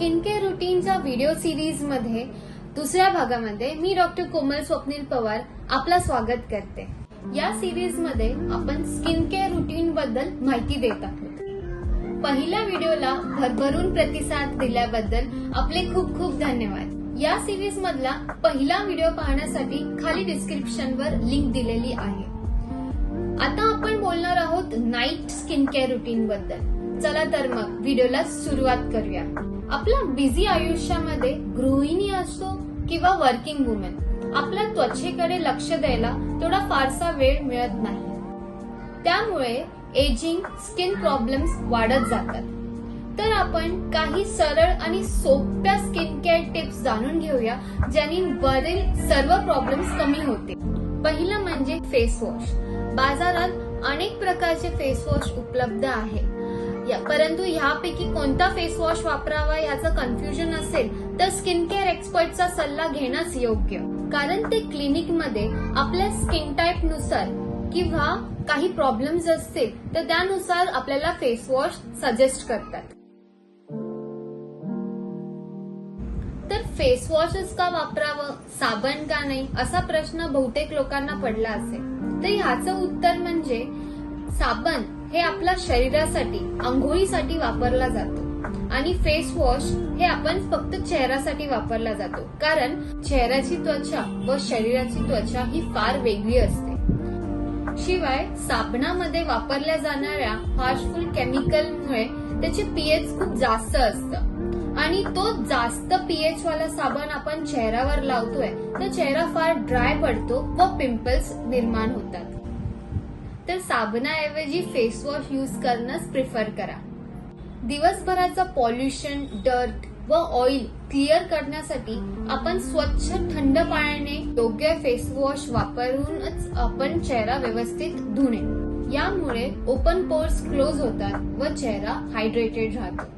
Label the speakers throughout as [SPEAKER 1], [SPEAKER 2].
[SPEAKER 1] Skin care रुटीनच्या video series मध्ये दुसऱ्या भागामध्ये मी डॉक्टर कोमल स्वप्नील पवार आपला स्वागत करते। या सिरीज मध्ये आपण स्किन केअर रुटीन बद्दल माहिती देत आहोत। पहिल्या व्हिडिओला भरभरून प्रतिसाद दिल्याबद्दल आपले खूप खूप धन्यवाद। या सिरीज मधला पहिला व्हिडिओ पाहण्यासाठी खाली डिस्क्रिप्शनवर लिंक दिलेली आहे। आता आपण बोलणार आहोत नाईट स्किन केअर रुटीन बद्दल। चला तर मग व्हिडिओला सुरुवात करूया। आपल्या बिझी आयुष्यामध्ये गृहिणी असो किंवा वर्किंग वुमन आपल्या त्वचेकडे लक्ष द्यायला तेवढा फारसा वेळ मिळत नाही। त्यामुळे एजिंग स्किन प्रॉब्लेम्स वाढत जातात। तर आपण काही सरळ आणि सोप्या स्किन केअर टिप्स जाणून घेऊया ज्याने वरील सर्व प्रॉब्लेम्स कमी होते। पहिलं म्हणजे फेस वॉश। बाजारात अनेक प्रकारचे फेस वॉश उपलब्ध आहे, परंतु ह्यापैकी कोणता फेस वॉश वापरावा याचं कन्फ्युजन असेल तर स्किन केअर एक्सपर्टचा सल्ला घेणंच योग्य, कारण ते क्लिनिक मध्ये आपल्या स्किन टाईप नुसार किंवा काही प्रॉब्लेम्स असतील तर त्यानुसार आपल्याला फेस वॉश सजेस्ट करतात। तर फेस वॉशच का वापरावं, साबण का नाही, असा प्रश्न बहुतेक लोकांना पडला असेल। तर ह्याचं उत्तर म्हणजे साबण हे आपल्या शरीरासाठी आंघोळीसाठी वापरला जातो आणि फेस वॉश हे आपण फक्त चेहऱ्यासाठी वापरला जातो, कारण चेहऱ्याची त्वचा व शरीराची त्वचा ही फार वेगळी असते। शिवाय साबणामध्ये वापरल्या जाणाऱ्या हार्मफुल केमिकलमुळे त्याचे पीएच खूप जास्त असतं आणि तो जास्त पीएच वाला साबण आपण चेहऱ्यावर लावतोय तर चेहरा फार ड्राय पडतो व पिंपल्स निर्माण होतात। तर साबणाऐवजी फेस वॉश यूज करणंच प्रिफर करा। दिवसभराचा पॉल्युशन, डर्ट व ऑइल क्लिअर करण्यासाठी आपण स्वच्छ थंड पाण्याने योग्य फेस वॉश वापरूनच आपण चेहरा व्यवस्थित धुणे। यामुळे ओपन पोर्स क्लोज होतात व चेहरा हायड्रेटेड राहतो।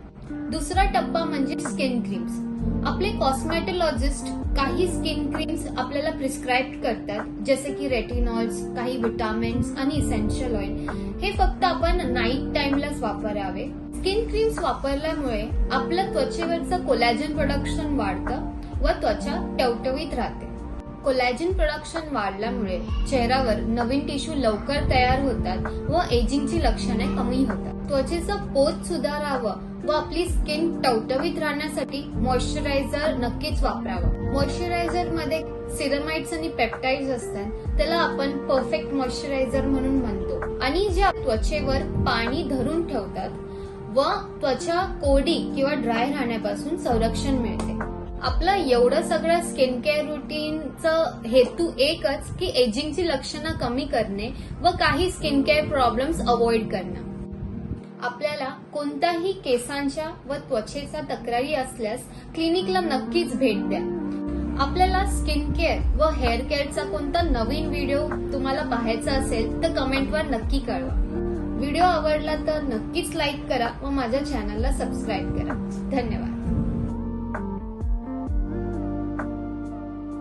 [SPEAKER 1] दुसरा टप्पा म्हणजे स्किन क्रीम्स। आपले कॉस्मेटॉलॉजिस्ट काही स्किन क्रीम्स आपल्याला प्रिस्क्राइब करतात, जसे की रेटिनॉल्स, काही विटामिन्स आणि इसेन्शियल ऑइल। हे फक्त आपण नाईट टाइमलाच वापरावे। स्किन क्रीम्स वापरल्यामुळे आपल्या त्वचेवरचं कोलॅजन प्रोडक्शन वाढतं व त्वचा टवटवीत राहते। कोलॅजन प्रोडक्शन वाढल्यामुळे चेहऱ्यावर नवीन टिश्यू लवकर तयार होतात व एजिंगची लक्षणे कमी होतात। त्वचेचं पोत सुधारावं व आपली स्किन टवटवीत राहण्यासाठी मॉइश्चरायझर नक्कीच वापरावं। मॉइश्चरायझर मध्ये सिरमाइड्स आणि पेप्टाइड्स असतात, त्याला आपण परफेक्ट मॉइश्चरायझर म्हणून म्हणतो आणि जे त्वचेवर पाणी धरून ठेवतात व त्वचा कोरडी किंवा ड्राय राहण्यापासून संरक्षण मिळते। आपलं एवढं सगळं स्किन केअर रुटीनचं हेतू एकच की एजिंगची लक्षणं कमी करणे व काही स्किन केअर प्रॉब्लेम्स अवॉइड करणं। आपल्याला कोणत्याही केसांच्या व त्वचेच्या तक्रारी असल्यास क्लिनिकला नक्कीच भेट द्या। आपल्याला स्किन केअर व हेअर केअरचा कोणता नवीन व्हिडिओ तुम्हाला पाहायचा असेल तर कमेंटवर नक्की कळवा। व्हिडिओ आवडला तर नक्कीच लाईक करा व माझ्या चॅनलला सबस्क्राईब करा। धन्यवाद।